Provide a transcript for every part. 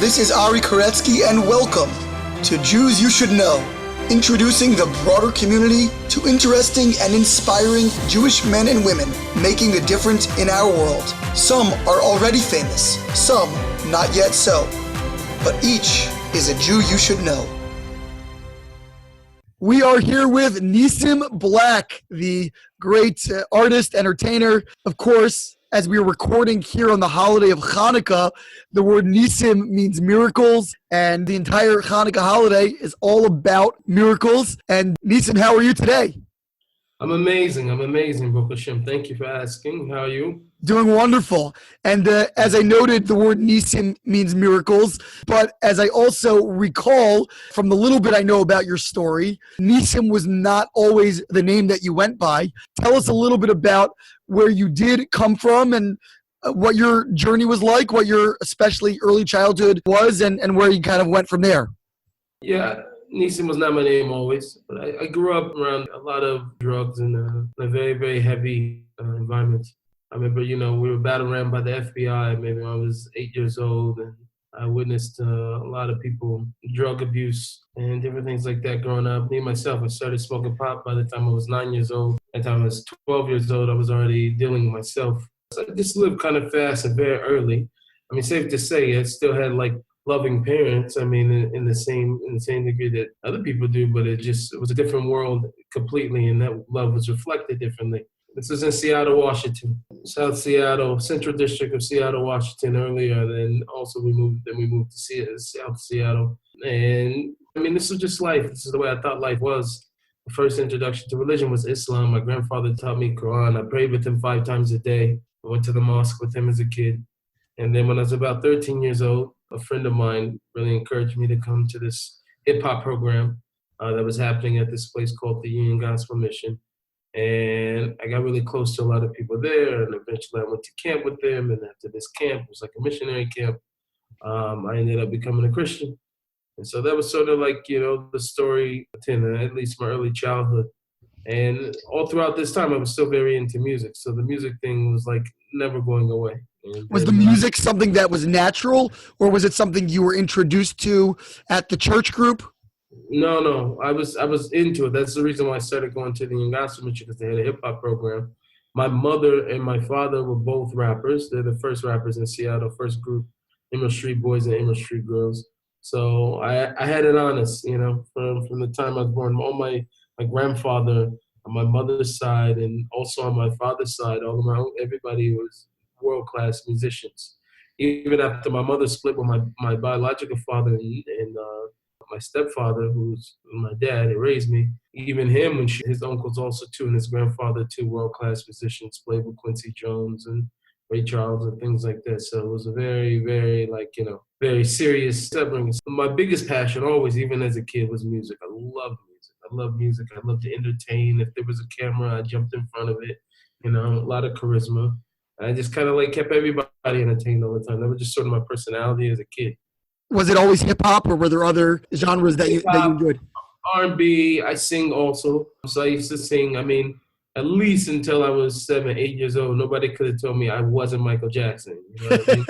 This is Ari Koretsky, and welcome to Jews You Should Know, introducing the broader community to interesting and inspiring Jewish men and women making a difference in our world. Some are already famous, some not yet so, but each is a Jew you should know. We are here with Nissim Black, the great artist, entertainer. Of course, as we are recording here on the holiday of Hanukkah, the word Nissim means miracles, and the entire Hanukkah holiday is all about miracles. And Nissim, how are you today? I'm amazing, Baruch Hashem. Thank you for asking. How are you? Doing wonderful. And as I noted, the word Nissim means miracles. But as I also recall from the little bit I know about your story, Nissim was not always the name that you went by. Tell us a little bit about where you did come from and what your journey was like, what your especially early childhood was, and where you kind of went from there. Yeah, Nissim was not my name always, but I grew up around a lot of drugs and a very, very heavy environment. I remember, we were battle ran by the FBI maybe when I was 8 years old, and I witnessed a lot of people, drug abuse and different things like that growing up. Me, myself, I started smoking pot by the time I was 9 years old. By the time I was 12 years old, I was already dealing with myself. So I just lived kind of fast and very early. I mean, safe to say, I still had loving parents. I mean, in the same degree that other people do, but it was a different world completely, and that love was reflected differently. This is in Seattle, Washington, South Seattle, Central District of Seattle, Washington earlier. Then also we moved to South Seattle. And I mean, this was just life. This is the way I thought life was. The first introduction to religion was Islam. My grandfather taught me Quran. I prayed with him 5 times a day. I went to the mosque with him as a kid. And then when I was about 13 years old, a friend of mine really encouraged me to come to this hip-hop program that was happening at this place called the Union Gospel Mission. And I got really close to a lot of people there, and eventually I went to camp with them. And after this camp, it was like a missionary camp, I ended up becoming a Christian. And so that was sort of the story in at least my early childhood. And all throughout this time, I was still very into music. So the music thing was never going away. Was the music something that was natural, or was it something you were introduced to at the church group? No. I was into it. That's the reason why I started going to the Young Gospel Mission, because they had a hip-hop program. My mother and my father were both rappers. They're the first rappers in Seattle, first group, Emerald Street Boys and Emerald Street Girls. So I had it honest, from the time I was born. All my grandfather on my mother's side and also on my father's side, everybody was world-class musicians. Even after my mother split with my biological father and my stepfather, who's my dad, who raised me, even him, when his uncles also too, and his grandfather too, world-class musicians, played with Quincy Jones and Ray Charles and things like that. So it was a very, very, very serious upbringing. My biggest passion always, even as a kid, was music. I loved music. I love to entertain. If there was a camera, I jumped in front of it. A lot of charisma. I just kind of kept everybody entertained all the time. That was just sort of my personality as a kid. Was it always hip hop, or were there other genres that you enjoyed? R&B, I sing also. So I used to sing, at least until I was 7, 8 years old. Nobody could have told me I wasn't Michael Jackson. You know what I mean?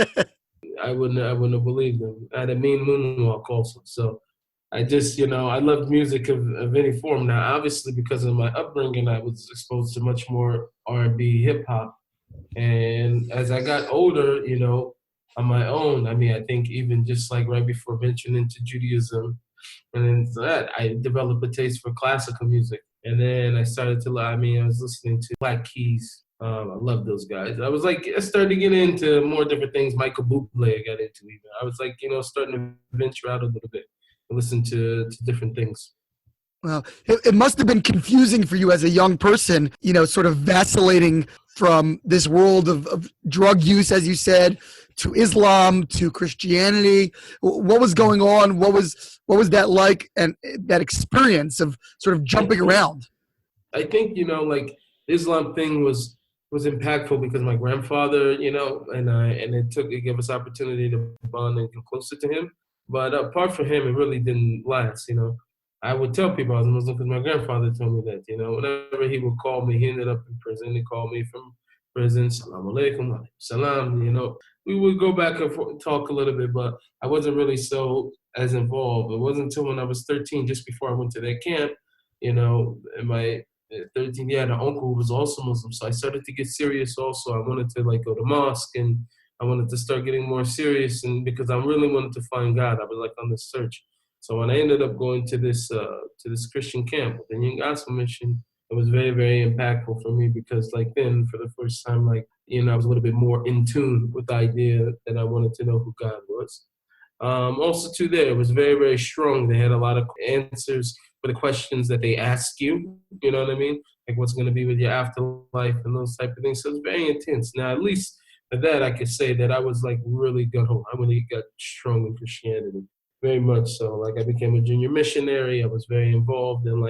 I wouldn't have believed them. I had a mean moonwalk also. So I just, I loved music of any form. Now, obviously, because of my upbringing, I was exposed to much more R&B, hip hop. And as I got older, on my own, I think even just right before venturing into Judaism, and then that, I developed a taste for classical music. And then I started to, I was listening to Black Keys. I love those guys. I was I started to get into more different things. Michael Bublé I got into even. I was starting to venture out a little bit and listen to different things. Well, it must have been confusing for you as a young person, sort of vacillating from this world of drug use, as you said, to Islam, to Christianity. What was going on? What was that like, and that experience of sort of jumping around? I think, the Islam thing was impactful because my grandfather, and it gave us opportunity to bond and get closer to him. But apart from him, it really didn't last, I would tell people I was Muslim because my grandfather told me that, whenever he would call me, he ended up in prison. He called me from present, salam alaikum, alaikum salam, we would go back and forth, talk a little bit, but I wasn't really so as involved. It wasn't until when I was 13, just before I went to that camp, in my 13, yeah, an uncle who was also Muslim. So I started to get serious also. I wanted to go to mosque, and I wanted to start getting more serious, and because I really wanted to find God. I was on this search. So when I ended up going to this Christian camp, the Young Gospel Mission, it was very, very impactful for me because then for the first time, I was a little bit more in tune with the idea that I wanted to know who God was. Also too there, it was very, very strong. They had a lot of answers for the questions that they ask you, you know what I mean? Like what's going to be with your afterlife and those type of things. So it's very intense. Now, at least for that, I could say that I was really good. I really got strong in Christianity, very much so. I became a junior missionary. I was very involved in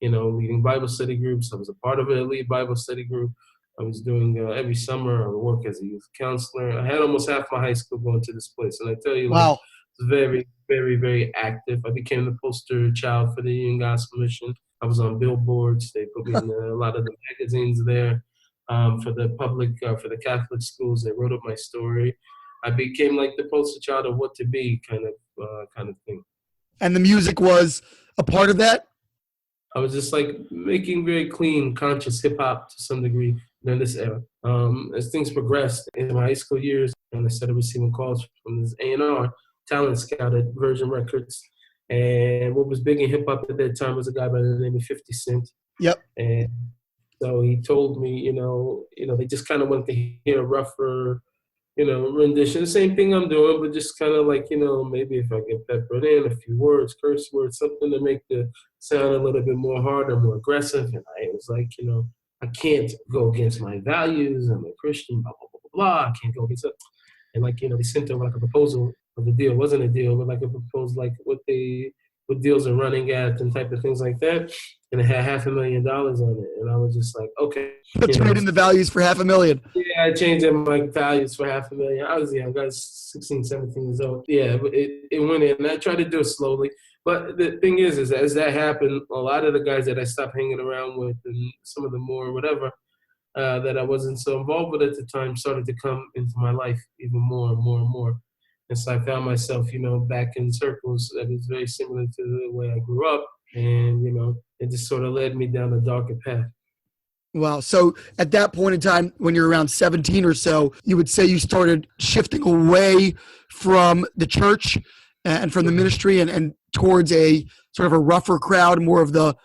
leading Bible study groups. I was a part of an elite Bible study group. I was doing every summer, I would work as a youth counselor. I had almost half my high school going to this place. And I tell you, wow. It's very, very, very active. I became the poster child for the Young Gospel Mission. I was on billboards. They put me in a lot of the magazines there for the public, for the Catholic schools. They wrote up my story. I became the poster child of what to be kind of thing. And the music was a part of that? I was just making very clean, conscious hip hop to some degree during this era. As things progressed in my high school years, and I started receiving calls from this A&R talent scout at Virgin Records. And what was big in hip hop at that time was a guy by the name of 50 Cent. Yep. And so he told me, they just kind of wanted to hear a rougher, rendition. The same thing I'm doing, but just kind of maybe if I get peppered in a few words, curse words, something to make the sound a little bit more harder, more aggressive. And I was I can't go against my values. I'm a Christian, blah, blah, blah, blah, blah. I can't go against it. And they sent over a proposal of the deal. It wasn't a deal, but a proposal, what deals are running at and type of things like that. And it had $500,000 on it. And I was just okay. Trade in the values for $500,000. Yeah, I changed my values for $500,000. I was young. I was 16, 17 years old. Yeah, but it went in. And I tried to do it slowly. But the thing is as that happened, a lot of the guys that I stopped hanging around with and some of the more whatever that I wasn't so involved with at the time started to come into my life even more and more and more. And so I found myself, back in circles that was very similar to the way I grew up. And, it just sort of led me down a darker path. Wow. So at that point in time, when you're around 17 or so, you would say you started shifting away from the church and from the ministry and towards a sort of a rougher crowd, more of the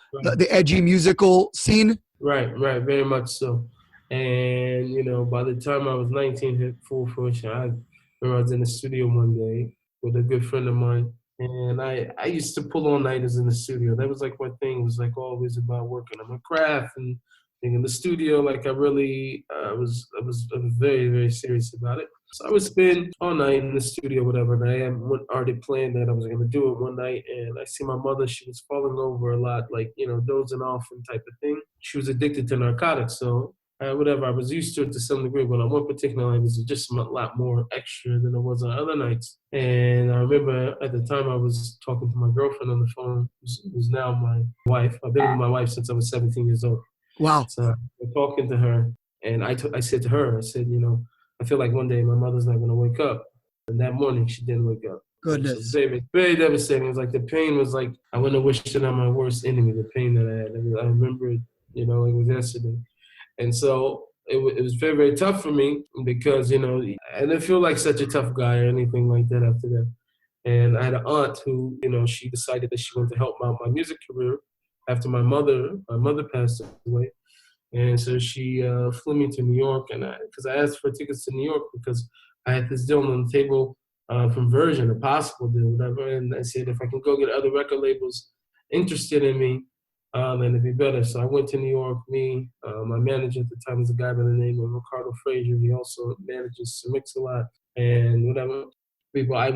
edgy musical scene? Right, very much so. And, by the time I was 19, hit full fruition, I remember I was in the studio one day with a good friend of mine. And I used to pull all-nighters in the studio. That was my thing. It was always about working on my craft and being in the studio. I really, I was very, very serious about it. So I would spend all night in the studio, whatever. And I had already planned that I was going to do it one night. And I see my mother, she was falling over a lot, dozing off and type of thing. She was addicted to narcotics. So whatever, I was used to it to some degree, but on one particular night, it was just a lot more extra than it was on other nights. And I remember at the time I was talking to my girlfriend on the phone, who's now my wife. I've been with my wife since I was 17 years old. Wow. So I'm talking to her, and I said to her, I said, I feel like one day my mother's not going to wake up. And that morning, she didn't wake up. Goodness. It was very, very devastating. It was the pain was I wouldn't have wished it on my worst enemy, the pain that I had. I remember it, it was yesterday. And so it was very, very tough for me because, I didn't feel like such a tough guy or anything like that after that. And I had an aunt who, she decided that she wanted to help out my music career after my mother passed away. And so she flew me to New York, and because I asked for tickets to New York because I had this deal on the table from Virgin, a possible deal, whatever. And I said, if I can go get other record labels interested in me, then it'd be better. So I went to New York. My manager at the time was a guy by the name of Ricardo Frazier. He also manages to mix a lot and whatever. I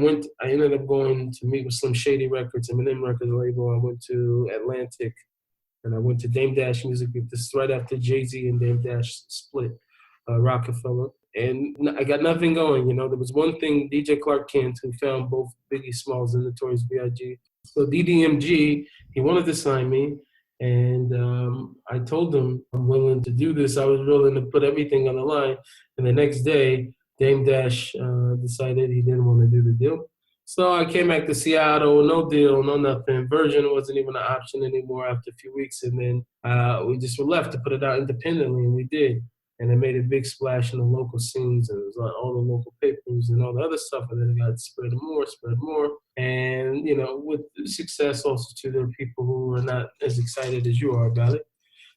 ended up going to meet with Slim Shady Records, Eminem Records label. I went to Atlantic, and I went to Dame Dash Music Group. This is right after Jay-Z and Dame Dash split, Rockefeller. And I got nothing going, There was one thing, DJ Clark Kent, who found both Biggie Smalls and Notorious B.I.G. So DDMG, he wanted to sign me. And I told him I'm willing to do this. I was willing to put everything on the line. And the next day, Dame Dash decided he didn't want to do the deal. So I came back to Seattle, no deal, no nothing. Version wasn't even an option anymore after a few weeks. And then we just were left to put it out independently, and we did. And it made a big splash in the local scenes. And it was on all the local papers and all the other stuff. And then it got spread more. And, you know, with success also too, there are people who are not as excited as you are about it.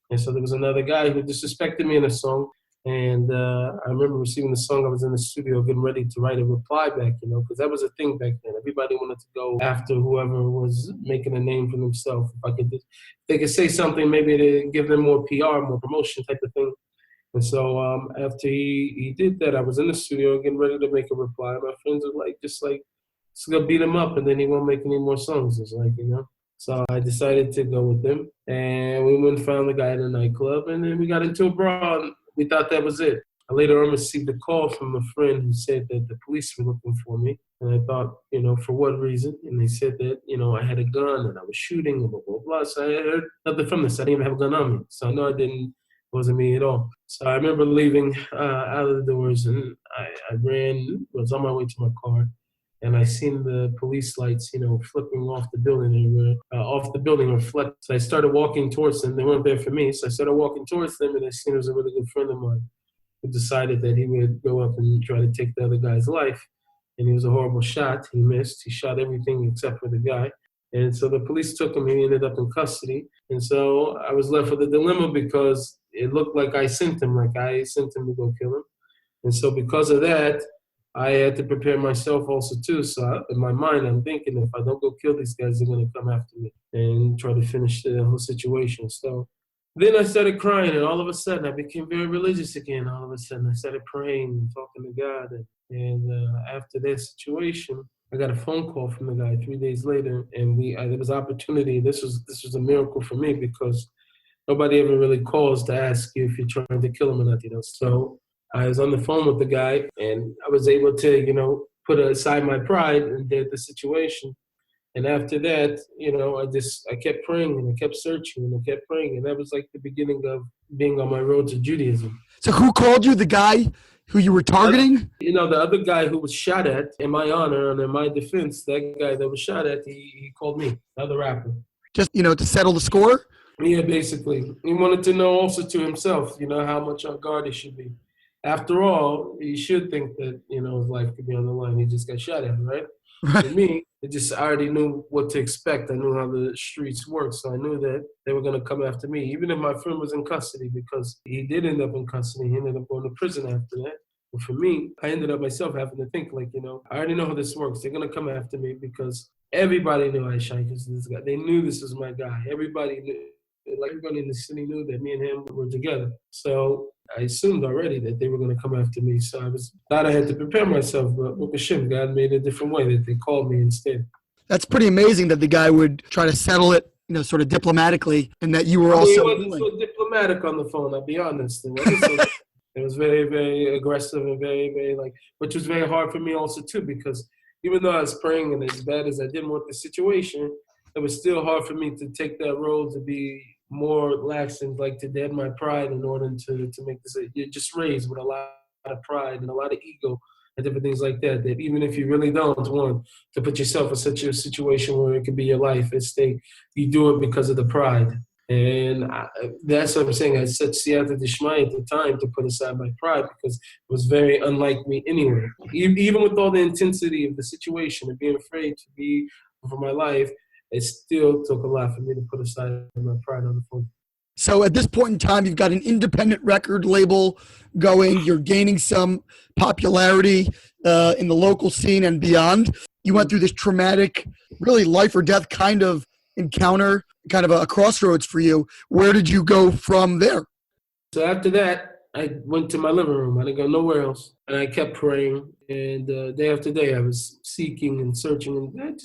And so there was another guy who disrespected me in a song. And I remember receiving the song. I was in the studio getting ready to write a reply back, you know, because that was a thing back then. Everybody wanted to go after whoever was making a name for themselves. If they could say something, maybe to give them more PR, more promotion type of thing. And so after he did that, I was in the studio getting ready to make a reply. My friends were like, just gonna beat him up, and then he won't make any more songs. It's like, you know. So I decided to go with him, and we went and found the guy at a nightclub, and then we got into a brawl. And we thought that was it. I later on received a call from a friend who said that the police were looking for me, and I thought, you know, for what reason? And they said that, you know, I had a gun and I was shooting and blah blah blah. So I heard nothing from this. I didn't even have a gun on me, so I know it wasn't me at all. So I remember leaving out of the doors, and I ran, was on my way to my car, and I seen the police lights, you know, flipping off the building. They were off the building reflect. So I started walking towards them. They weren't there for me, so I started walking towards them, and I seen it was a really good friend of mine who decided that he would go up and try to take the other guy's life. And he was a horrible shot. He missed. He shot everything except for the guy. And so the police took him. He ended up in custody. And so I was left with a dilemma because it looked like I sent him to go kill him. And so because of that, I had to prepare myself also too. So in my mind, I'm thinking if I don't go kill these guys, they're going to come after me and try to finish the whole situation. So then I started crying, and all of a sudden I became very religious again. All of a sudden I started praying and talking to God. And after that situation, I got a phone call from the guy 3 days later, and there was opportunity. This was a miracle for me because nobody ever really calls to ask you if you're trying to kill him or not, you know. So I was on the phone with the guy, and I was able to, you know, put aside my pride and did the situation. And after that, you know, I kept praying and I kept searching and I kept praying. And that was like the beginning of being on my road to Judaism. So who called you? The guy who you were targeting? You know, the other guy who was shot at, in my honor and in my defense, that guy that was shot at, he called me, the other rapper. Just, you know, to settle the score? Yeah, basically. He wanted to know also to himself, you know, how much on guard he should be. After all, he should think that, you know, his life could be on the line. He just got shot at, right? For me, I already knew what to expect. I knew how the streets work, so I knew that they were going to come after me, even if my friend was in custody, because he did end up in custody. He ended up going to prison after that. But for me, I ended up myself having to think, like, you know, I already know how this works. They're going to come after me because everybody knew I shined because this guy. They knew this was my guy. Everybody knew. Like, everybody in the city knew that me and him were together. So I assumed already that they were going to come after me. So I thought I had to prepare myself. But with Hashem, God made a different way that they called me instead. That's pretty amazing that the guy would try to settle it, you know, sort of diplomatically, and that you were also. He wasn't so diplomatic on the phone, I'll be honest. It was very, very aggressive and very, very, which was very hard for me also too, because even though I was praying and as bad as I didn't want the situation, it was still hard for me to take that role to be more lax and to dead my pride in order to make this. You're just raised with a lot of pride and a lot of ego and different things like that, that even if you really don't want to put yourself in such a situation where it could be your life at stake, you do it because of the pride. And that's what I'm saying. I said siyata d'shmaya at the time to put aside my pride because it was very unlike me anyway. Even with all the intensity of the situation and being afraid to be for my life, it still took a lot for me to put aside my pride on the phone. So at this point in time, you've got an independent record label going. You're gaining some popularity in the local scene and beyond. You went through this traumatic, really life or death kind of encounter, kind of a crossroads for you. Where did you go from there? So after that, I went to my living room. I didn't go nowhere else. And I kept praying. And day after day, I was seeking and searching. And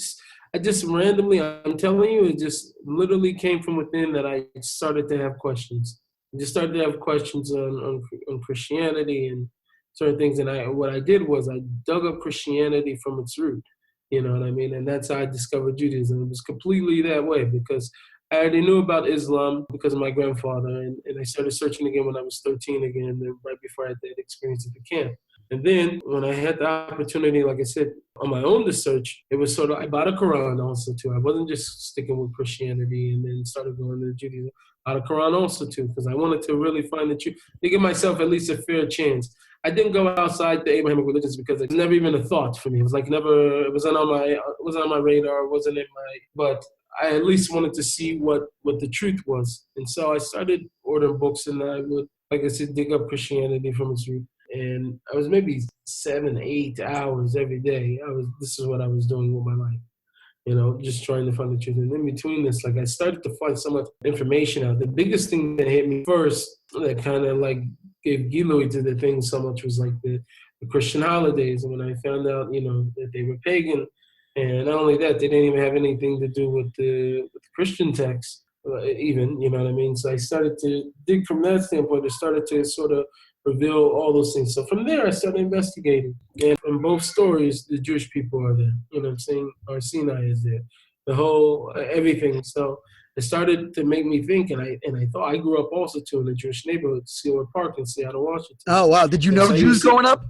I just randomly, I'm telling you, it just literally came from within that I started to have questions. I just started to have questions on Christianity and certain things. And what I did was I dug up Christianity from its root. You know what I mean? And that's how I discovered Judaism. It was completely that way because I already knew about Islam because of my grandfather, and I started searching again when I was 13 again, and right before I had that experience at the camp. And then when I had the opportunity, like I said, on my own to search, it was sort of, I bought a Quran also too. I wasn't just sticking with Christianity and then started going to Judaism. I bought a Quran also too, because I wanted to really find the truth, to give myself at least a fair chance. I didn't go outside the Abrahamic religions because it was never even a thought for me. It was like it wasn't on my radar, it wasn't in my, but I at least wanted to see what the truth was. And so I started ordering books, and I would, like I said, dig up Christianity from its root. And I was maybe 7-8 hours every day. This is what I was doing with my life, just trying to find the truth. And in between this, like I started to find so much information out. The biggest thing that hit me first, that kind of like gave gilui to the thing so much, was like the Christian holidays. And when I found out, that they were pagan, and not only that, they didn't even have anything to do with the Christian text, even, you know what I mean? So I started to dig from that standpoint. I started to sort of reveal all those things. So from there, I started investigating. And in both stories, the Jewish people are there. You know what I'm saying? Our Sinai is there. The whole, everything. So it started to make me think, and I thought, I grew up also too in a Jewish neighborhood, Seward Park in Seattle, Washington. Oh, wow. Did you know Jews growing up?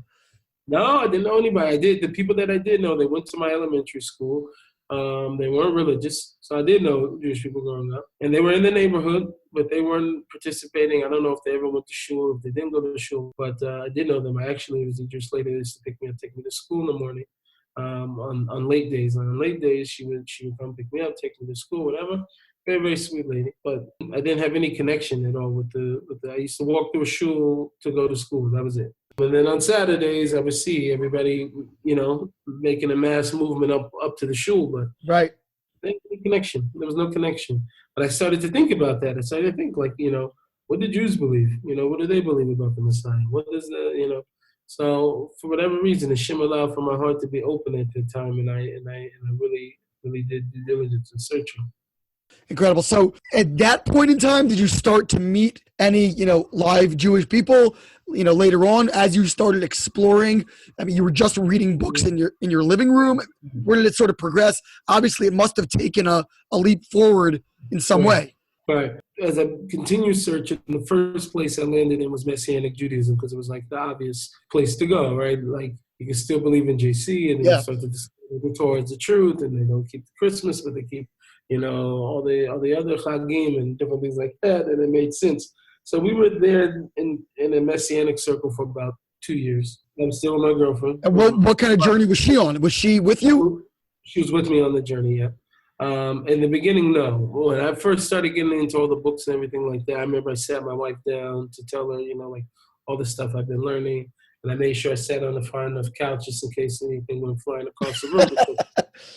No, I didn't know anybody. I did. The people that I did know, they went to my elementary school. They weren't religious, so I did know Jewish people growing up. And they were in the neighborhood, but they weren't participating. I don't know if they ever went to shul, if they didn't go to shul, but I did know them. It was a Jewish lady that used to pick me up, take me to school in the morning on late days. On late days, she would come pick me up, take me to school, whatever. Very, very sweet lady. But I didn't have any connection at all with the I used to walk through a shul to go to school. That was it. And then on Saturdays, I would see everybody, making a mass movement up to the shul. But right, there was no connection. But I started to think about that. I started to think, like, what do Jews believe? What do they believe about the Messiah? What is So for whatever reason, Hashem allowed for my heart to be open at the time, and I really, really did due diligence in searching. Incredible. So at that point in time, did you start to meet any, live Jewish people, later on as you started exploring? I mean, you were just reading books in your living room. Where did it sort of progress? Obviously, it must have taken a leap forward in some way. Right. As I continued searching, the first place I landed in was Messianic Judaism, because it was like the obvious place to go, right? Like, you can still believe in JC, and then you start to go towards the truth, and they don't keep the Christmas, but they keep all the other Chagim and different things like that, and it made sense. So we were there in a Messianic circle for about 2 years. I'm still with my girlfriend. And what kind of journey was she on? Was she with you? She was with me on the journey, yeah. In the beginning, no. When I first started getting into all the books and everything like that, I remember I sat my wife down to tell her, like all the stuff I've been learning. And I made sure I sat on a far enough couch just in case anything went flying across the room.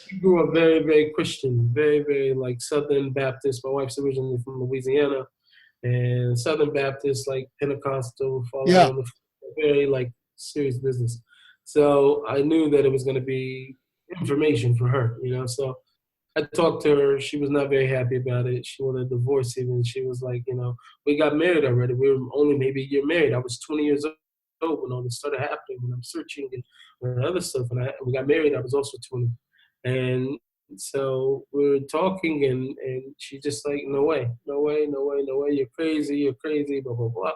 She grew up very, very Christian, very, very like Southern Baptist. My wife's originally from Louisiana, and Southern Baptist, like Pentecostal, following very like serious business. So I knew that it was going to be information for her, So I talked to her. She was not very happy about it. She wanted a divorce even. She was like, we got married already. We were only maybe a year married. I was 20 years old when all this started happening, when I'm searching and other stuff. And we got married. I was also 20. And so we were talking, and she just like, no way, you're crazy, blah, blah, blah.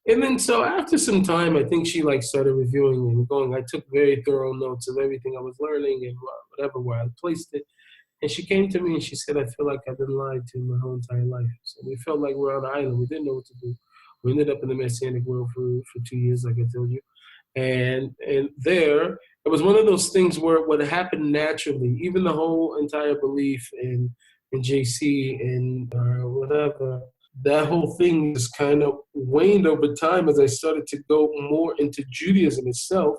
And then so after some time, I think she like started reviewing and going. I took very thorough notes of everything I was learning and whatever, where I placed it. And she came to me and she said, I feel like I've been lied to my whole entire life. So we felt like we're on an island. We didn't know what to do. We ended up in the Messianic world for 2 years, like I told you. And there, it was one of those things where what happened naturally, even the whole entire belief in JC and whatever, that whole thing just kind of waned over time as I started to go more into Judaism itself.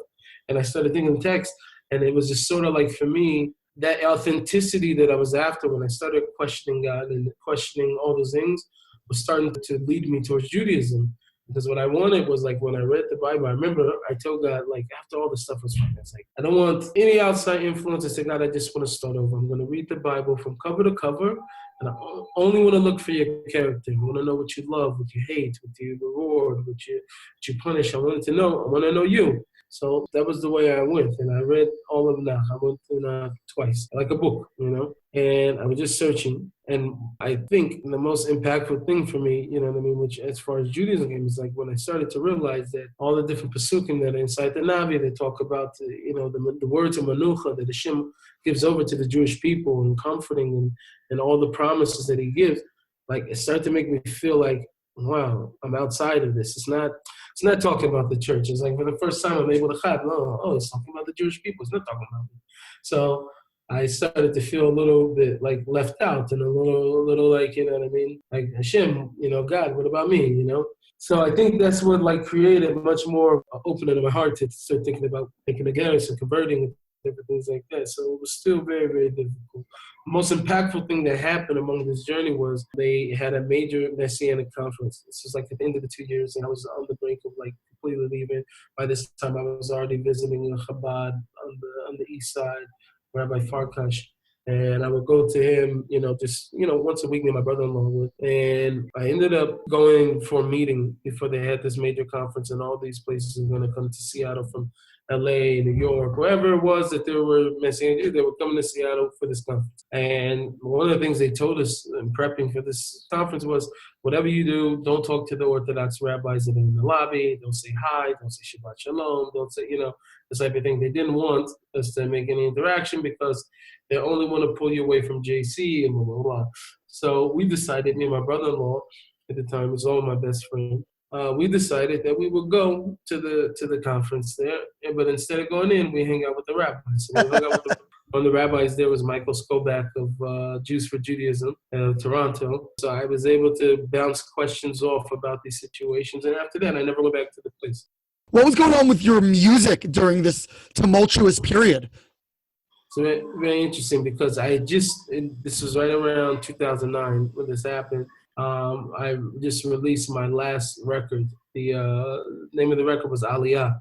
And I started thinking text, and it was just sort of like, for me, that authenticity that I was after when I started questioning God and questioning all those things was starting to lead me towards Judaism. Because what I wanted was, like, when I read the Bible, I remember I told God, like, after all this stuff was fine, I was like, I don't want any outside influence. I said, God, I just want to start over. I'm going to read the Bible from cover to cover, and I only want to look for your character. I want to know what you love, what you hate, what you reward, what you punish. I want to know you. So that was the way I went. And I read all of Nach. I went through twice, like a book, and I was just searching. And I think the most impactful thing for me, which as far as Judaism came, is like when I started to realize that all the different pasukim that are inside the Navi, they talk about, the words of Manucha that Hashem gives over to the Jewish people and comforting and all the promises that he gives. Like, it started to make me feel like, wow, I'm outside of this. It's not talking about the church. It's like for the first time I'm able to chab. No, it's talking about the Jewish people. It's not talking about me. So I started to feel a little bit like left out and a little like, like Hashem, God, what about me, So I think that's what like created much more opening in my heart to start thinking about thinking again and converting and different things like that. So it was still very, very difficult. The most impactful thing that happened among this journey was they had a major Messianic conference. This was like at the end of the 2 years, and I was on the brink of like completely leaving. By this time, I was already visiting Chabad on the east side, Rabbi Farkash. And I would go to him, just, once a week, me and my brother-in-law would. And I ended up going for a meeting before they had this major conference, and all these places were going to come to Seattle from LA, New York, wherever it was that there were Messianic, they were coming to Seattle for this conference. And one of the things they told us in prepping for this conference was, whatever you do, don't talk to the Orthodox rabbis that are in the lobby, don't say hi, don't say Shabbat Shalom, don't say, this type of thing. They didn't want us to make any interaction because they only want to pull you away from JC and blah, blah, blah. So we decided, me and my brother-in-law at the time, was all my best friend, we decided that we would go to the conference there, but instead of going in, we hang out with the rabbis. So we hung out with one of the rabbis there was Michael Skoback of Jews for Judaism in Toronto. So I was able to bounce questions off about these situations, and after that, I never went back to the place. What was going on with your music during this tumultuous period? So very, very interesting, because this was right around 2009 when this happened. I just released my last record. The name of the record was Aliyah,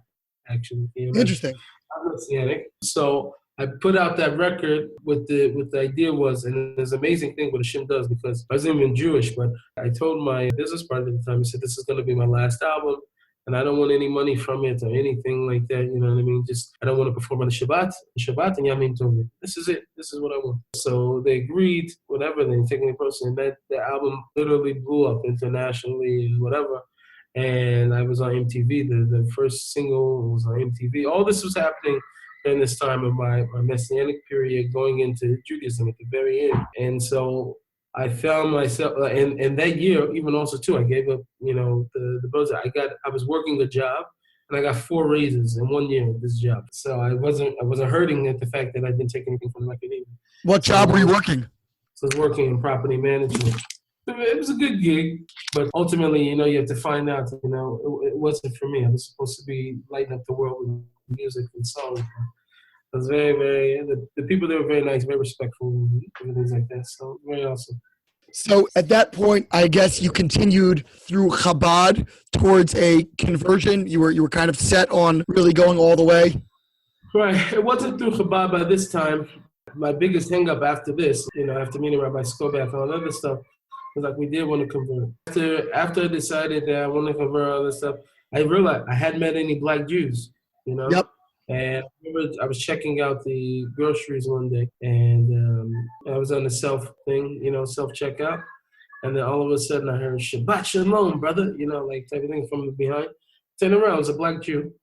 actually. Interesting. I'm Messianic. So I put out that record with the idea was, and there's an amazing thing what Hashem does, because I wasn't even Jewish, but I told my business partner at the time, I said, this is going to be my last album, and I don't want any money from it or anything like that, you know what I mean? Just, I don't want to perform on the Shabbat and Yamim Tovim. This is it. This is what I want. So they agreed, whatever, they take me personally, and the album literally blew up internationally and whatever. And I was on MTV. The first single was on MTV. All this was happening during this time of my Messianic period, going into Judaism at the very end. And so I found myself, and that year, even also too, I gave up, the budget. I was working a job, and I got 4 raises in 1 year of this job. So I wasn't hurting at the fact that I didn't take anything from the record either. What job were you working? So I was working in property management. It was a good gig, but ultimately, you have to find out, it wasn't for me. I was supposed to be lighting up the world with music and songs. It was very, very, the people there were very nice, very respectful, and things like that. So very awesome. So at that point, I guess you continued through Chabad towards a conversion. You were kind of set on really going all the way. Right. It wasn't through Chabad by this time. My biggest hang-up after this, after meeting Rabbi Skoback and all that other stuff, was like, we did want to convert. After I decided that I wanted to convert all this stuff, I realized I hadn't met any black Jews, Yep. And I remember I was checking out the groceries one day, and I was on the self-thing, self-checkout. And then all of a sudden I heard, Shabbat Shalom, brother, like type of thing from behind. Turned around, it was a black Jew.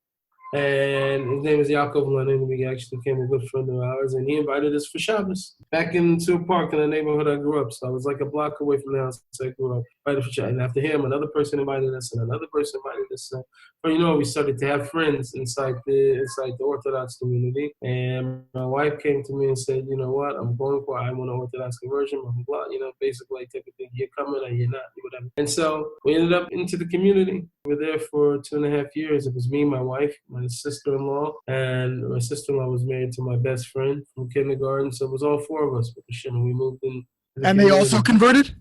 And his name is Yaakov Lenin. We actually became a good friend of ours, and he invited us for Shabbos back in Seward Park in the neighborhood I grew up. So I was like a block away from the house I grew up. Right for Shabbos. And after him, another person invited us, and another person invited us. But we started to have friends inside the Orthodox community. And my wife came to me and said, you know what, I want an Orthodox conversion, blah, blah, blah. Basically like type of thing, you're coming or you're not, whatever. And so we ended up into the community. We were there for 2.5 years. It was me, my wife, my sister-in-law, and my sister-in-law was married to my best friend from kindergarten. So it was all 4 of us with Hashem. We moved in. And they also converted?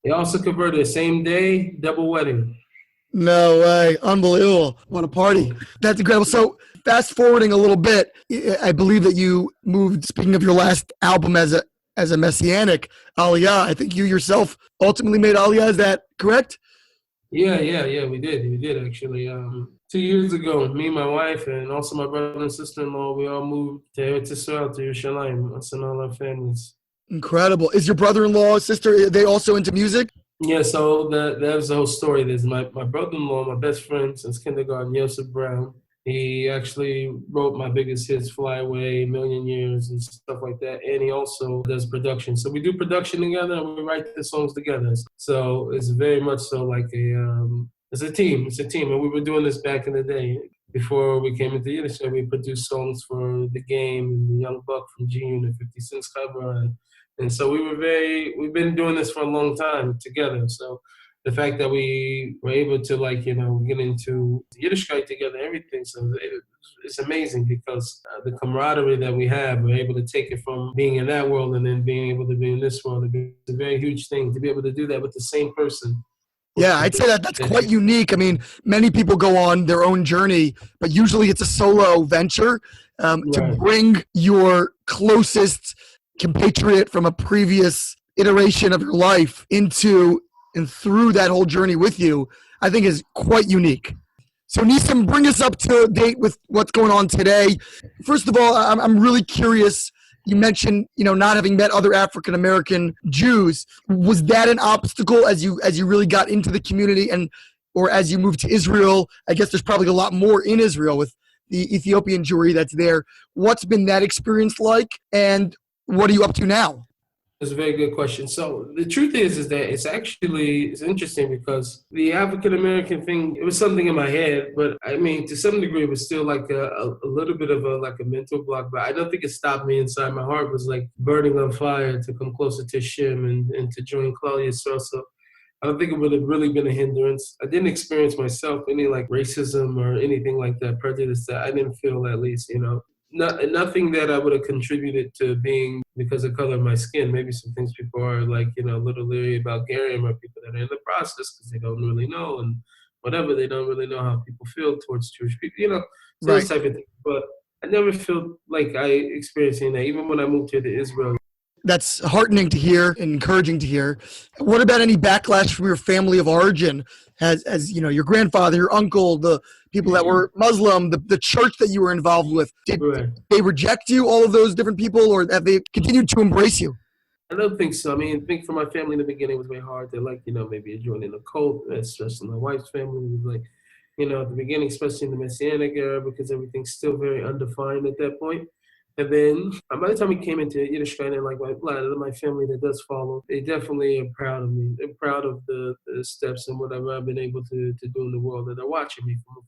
They also converted. Same day, double wedding. No way. Unbelievable. What a party. That's incredible. So fast forwarding a little bit, I believe that you moved, speaking of your last album as a Messianic, Aliyah, I think you yourself ultimately made Aliyah. Is that correct? Yeah, we did actually. 2 years ago, me, my wife, and also my brother and sister-in-law, we all moved to Eretz Yisrael, to Yerushalayim, us and all our families. Incredible. Is your brother-in-law, sister, are they also into music? Yeah, so that was the whole story. There's my brother-in-law, my best friend since kindergarten, Yosef Brown. He actually wrote my biggest hits, Fly Away, Million Years, and stuff like that. And he also does production. So we do production together and we write the songs together. So it's very much so like it's a team. It's a team. And we were doing this back in the day. Before we came into Yiddish, we produced songs for The Game and The Young Buck from G-Unit, 50 Cent's cover. And so we've been doing this for a long time together. So the fact that we were able to get into Yiddishkeit together, everything. So it's amazing because the camaraderie that we have, we're able to take it from being in that world and then being able to be in this world. It's a very huge thing to be able to do that with the same person. Yeah, I'd say that's quite unique. I mean, many people go on their own journey, but usually it's a solo venture. To bring your closest compatriot from a previous iteration of your life into and through that whole journey with you, I think is quite unique. So Nissim, bring us up to date with what's going on today. First of all, I'm really curious. You mentioned, not having met other African-American Jews. Was that an obstacle as you really got into the community or as you moved to Israel? I guess there's probably a lot more in Israel with the Ethiopian Jewry that's there. What's been that experience like? And what are you up to now? That's a very good question. So the truth is that it's interesting because the African-American thing, it was something in my head, but I mean, to some degree, it was still like a little bit of a mental block, but I don't think it stopped me inside. My heart was like burning on fire to come closer to Hashem and to join Klal Yisrael. So I don't think it would have really been a hindrance. I didn't experience myself any like racism or anything like that, prejudice that I didn't feel, at least, nothing that I would have contributed to being because of color of my skin. Maybe some things people are like, a little leery about Garium or people that are in the process because they don't really know and whatever. They don't really know how people feel towards Jewish people, those type of things. But I never felt like I experienced that, even when I moved here to Israel. That's heartening to hear and encouraging to hear. What about any backlash from your family of origin? As your grandfather, your uncle, the people that were Muslim, the church that you were involved with, did they reject you, all of those different people, or have they continued to embrace you? I don't think so. I mean, I think for my family in the beginning, it was very hard. They're like, maybe joining a cult, especially my wife's family. It was like, at the beginning, especially in the Messianic era, because everything's still very undefined at that point. And then by the time we came into Yiddishkeit, and like my family that does follow, they definitely are proud of me. They're proud of the steps and whatever I've been able to do in the world, that they're watching me from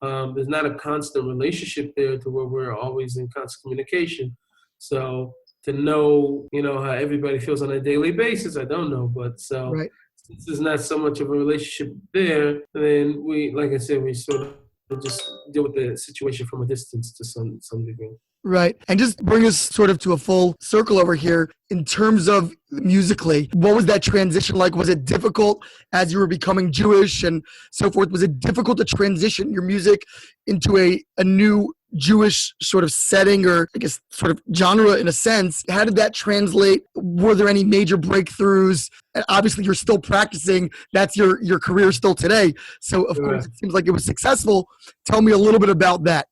afar. There's not a constant relationship there to where we're always in constant communication. So to know, how everybody feels on a daily basis, I don't know. But since there's not so much of a relationship there, then we, like I said, we sort of just deal with the situation from a distance to some degree. Right. And just bring us sort of to a full circle over here in terms of musically. What was that transition like? Was it difficult as you were becoming Jewish and so forth? Was it difficult to transition your music into a new Jewish sort of setting, or I guess sort of genre in a sense? How did that translate? Were there any major breakthroughs? And obviously you're still practicing. That's your career still today. So of course it seems like it was successful. Tell me a little bit about that.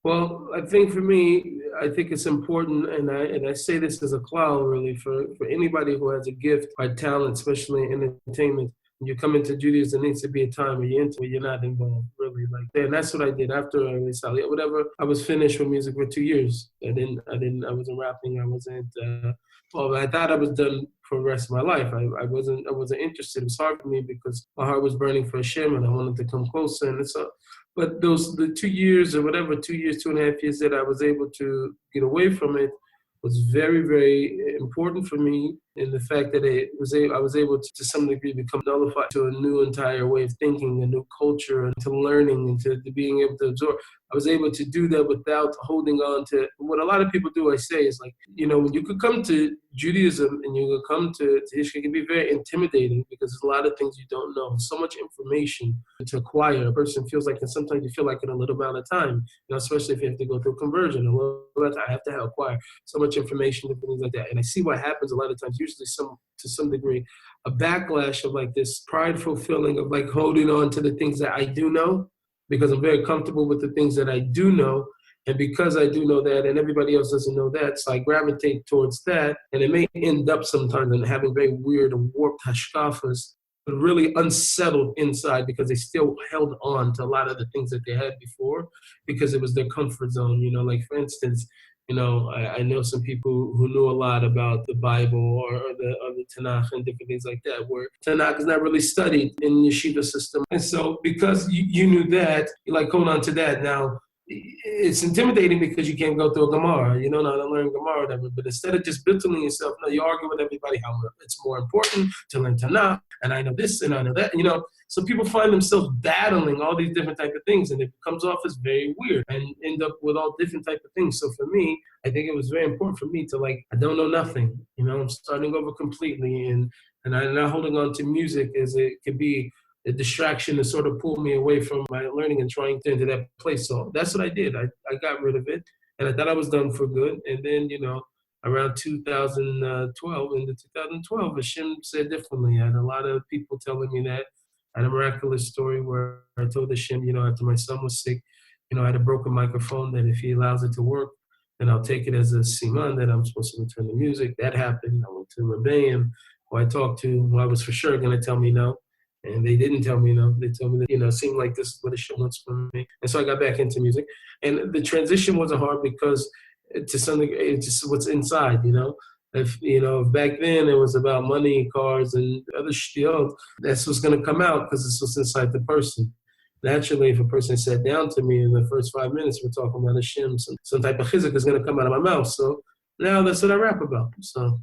Well, I think for me, I think it's important, and I say this as a klal, really, for anybody who has a gift or talent, especially in entertainment. When you come into Judaism, there needs to be a time where you're into it, you're not involved, really. And that's what I did after whatever. I was finished with music for 2 years. I wasn't rapping. I wasn't. I thought I was done for the rest of my life. I wasn't interested. It was hard for me because my heart was burning for Hashem, and I wanted to come closer. And but the 2 years or whatever, 2 years, 2.5 years that I was able to get away from it was very, very important for me, in the fact that I was able to some degree become nullified to a new entire way of thinking, a new culture, and to learning and to being able to absorb. I was able to do that without holding on to what a lot of people do. I say is like, when you could come to Judaism and you could come to Yiddishkeit, it can be very intimidating because there's a lot of things you don't know. So much information to acquire. A person feels like, and sometimes you feel like in a little amount of time, especially if you have to go through conversion, a little bit, I have to acquire so much information and things like that. And I see what happens a lot of times, usually to some degree, a backlash of like this prideful feeling of like holding on to the things that I do know, because I'm very comfortable with the things that I do know. And because I do know that and everybody else doesn't know that, so I gravitate towards that. And it may end up sometimes in having very weird and warped hashkafas, but really unsettled inside because they still held on to a lot of the things that they had before because it was their comfort zone. You know, like for instance, you know, I know some people who knew a lot about the Bible or the Tanakh and different things like that, where Tanakh is not really studied in the yeshiva system. And so because you knew that, you like hold on to that. Now, it's intimidating because you can't go through a Gemara. You don't know how to learn Gemara or whatever. But instead of just belittling yourself, no, you argue with everybody how it's more important to learn Tanakh, and I know this and I know that, you know. So people find themselves battling all these different type of things, and it comes off as very weird and end up with all different type of things. So for me, I think it was very important for me to like, I don't know nothing. You know, I'm starting over completely, and I'm not holding on to music as it could be a distraction to sort of pull me away from my learning and trying to into that place. So that's what I did. I got rid of it, and I thought I was done for good. And then, you know, around 2012, into 2012, Hashem said differently. I had a lot of people telling me that. I had a miraculous story where I told Hashem, you know, after my son was sick, you know, I had a broken microphone that if he allows it to work, then I'll take it as a siman that I'm supposed to return the music. That happened. I went to Rebbeim, who I talked to, who I was for sure going to tell me no. And they didn't tell me no. They told me that, you know, it seemed like this is what Hashem wants from me. And so I got back into music. And the transition wasn't hard because to some degree, it's just what's inside, you know. If, you know, back then it was about money, cars, and other shtiot, that's what's going to come out because it's what's inside the person. Naturally, if a person sat down to me in the first 5 minutes, we're talking about Hashem, some type of chizuk is going to come out of my mouth. So now that's what I rap about. So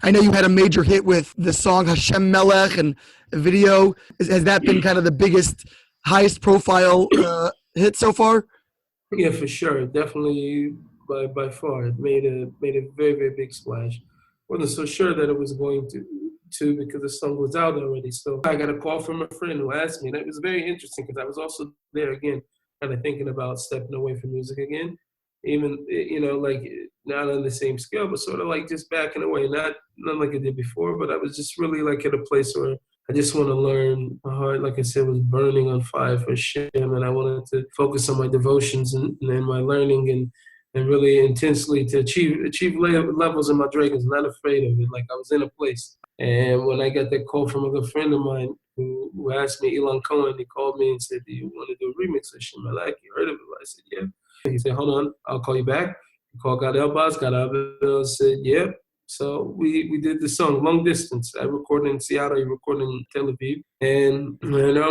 I know you had a major hit with the song Hashem Melech and a video. Has that been kind of the biggest, highest profile hit so far? Yeah, for sure. Definitely by far. It made a very, very big splash. Wasn't so sure that it was going to because the song was out already. So I got a call from a friend who asked me, and it was very interesting because I was also there again, kind of thinking about stepping away from music again. Even, you know, like not on the same scale, but sort of like just backing away. Not like I did before, but I was just really like at a place where I just want to learn. My heart, like I said, was burning on fire for Hashem, and I wanted to focus on my devotions and my learning and really intensely to achieve levels in my dragons, not afraid of it. Like I was in a place. And when I got that call from a good friend of mine who asked me, Elon Cohen, he called me and said, do you want to do a remix of Hashem Melech? You heard of it? I said, yeah. He said, hold on, I'll call you back. He called Gad Elbaz, Gad Elbaz said, yeah. So we did the song, long distance. I recorded in Seattle, he recorded in Tel Aviv. And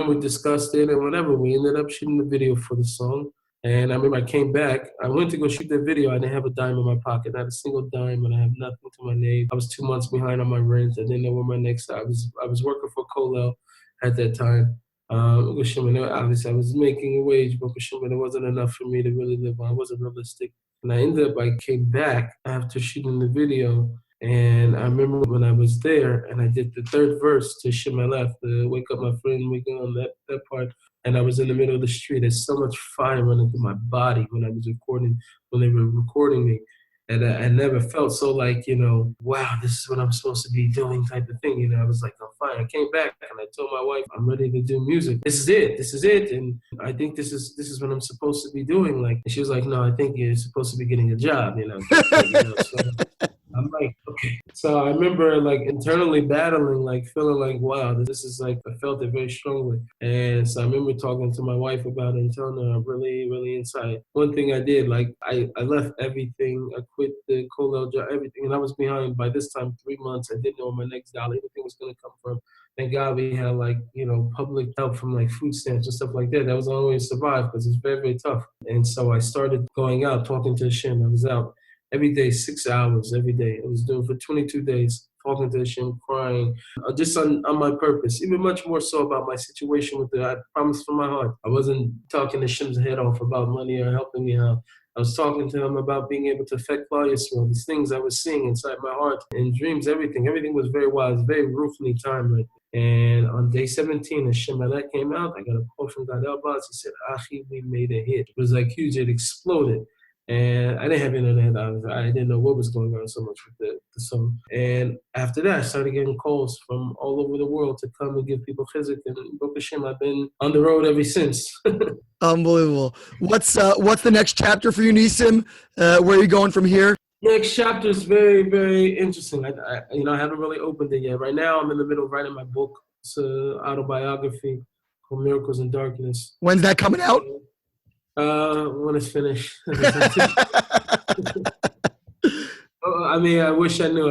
we discussed it and whatever. We ended up shooting the video for the song. And I remember I came back. I went to go shoot that video. I didn't have a dime in my pocket, not a single dime, and I have nothing to my name. I was 2 months behind on my rent. I didn't know where my next. I was working for Kolel at that time. Obviously, I was making a wage, but it wasn't enough for me to really live on. It wasn't realistic. And I came back after shooting the video. And I remember when I was there and I did the third verse to Hashem Melech, the Wake Up My Friend, Wake Up, that part. And I was in the middle of the street. There's so much fire running through my body when they were recording me. And I never felt so like, you know, wow, this is what I'm supposed to be doing type of thing. You know, I was like, I'm fine. I came back and I told my wife, I'm ready to do music. This is it. And I think this is what I'm supposed to be doing. Like, and she was like, no, I think you're supposed to be getting a job, you know. So I'm like, okay. So I remember like internally battling, like feeling like, wow, this is like, I felt it very strongly. And so I remember talking to my wife about it and telling her I'm really, really inside. One thing I did, like I left everything. I quit the Kolel job, everything. And I was behind by this time 3 months. I didn't know where my next dollar, anything was going to come from. Thank God we had like, you know, public help from like food stamps and stuff like that. That was the only way to survive because it's very, very tough. And so I started going out, talking to Hashem. I was out every day, 6 hours every day. I was doing for 22 days, talking to Hashem, crying, just on my purpose, even much more so about my situation with I promised from my heart. I wasn't talking to Hashem's head off about money or helping me out. I was talking to him about being able to affect Yisrael, these things I was seeing inside my heart and dreams, everything. Everything was very wise, very roofly time right there. And on day 17, Hashem Melech came out. I got a call from Gad Elbaz. He said, Achi, we made a hit. It was like huge. It exploded. And I didn't have internet. I didn't know what was going on so much with the song. And after that, I started getting calls from all over the world to come and give people chizuk. And Baruch Hashem, I've been on the road ever since. Unbelievable. What's the next chapter for you, Nissim? Where are you going from here? Next chapter is very, very interesting. I haven't really opened it yet. Right now, I'm in the middle of writing my book. It's an autobiography called Miracles in Darkness. When's that coming out? When it's finished. I mean, I wish I knew.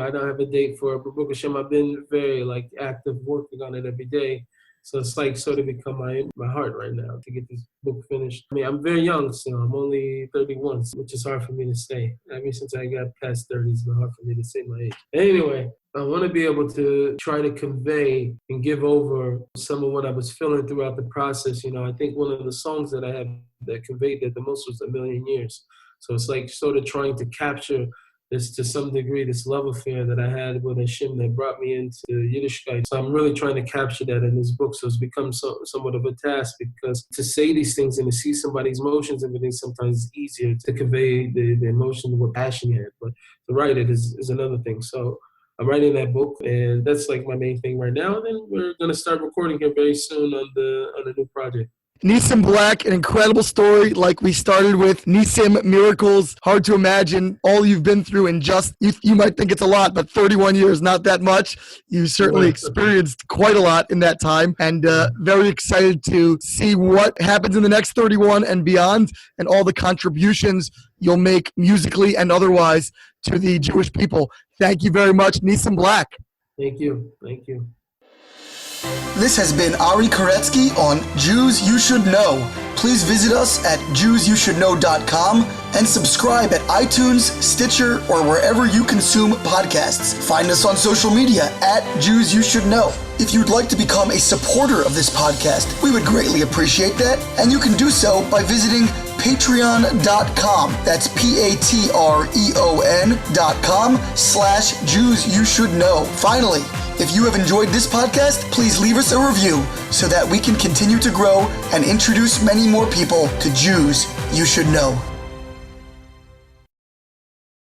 I don't have a date for it. But Baruch Hashem, I've been very active working on it every day. So it's sort of become my heart right now to get this book finished. I mean, I'm very young still. I'm only 31, which is hard for me to say. I mean, since I got past 30, it's been hard for me to say my age. Anyway, I want to be able to try to convey and give over some of what I was feeling throughout the process. I think one of the songs that I have that conveyed that the most was 1,000,000 Years. So it's sort of trying to capture this, to some degree, this love affair that I had with Hashem that brought me into Yiddishkeit. So I'm really trying to capture that in this book. So it's become somewhat of a task, because to say these things and to see somebody's emotions and everything, sometimes it's easier to convey the emotion, what passion you had. But to write it is another thing. So I'm writing that book, and that's my main thing right now. And then we're going to start recording here very soon on the new project. Nissim Black, an incredible story like we started with. Nissim, miracles, hard to imagine all you've been through in just, you might think it's a lot, but 31 years, not that much. You certainly experienced quite a lot in that time, and very excited to see what happens in the next 31 and beyond, and all the contributions you'll make musically and otherwise to the Jewish people. Thank you very much, Nissim Black. Thank you. Thank you. This has been Ari Koretsky on Jews You Should Know. Please visit us at JewsYouShouldKnow.com and subscribe at iTunes, Stitcher, or wherever you consume podcasts. Find us on social media at Jews You Should Know. If you'd like to become a supporter of this podcast, we would greatly appreciate that, and you can do so by visiting patreon.com. That's patreon.com/Jews You Should Know. Finally, if you have enjoyed this podcast, please leave us a review so that we can continue to grow and introduce many more people to Jews You Should Know.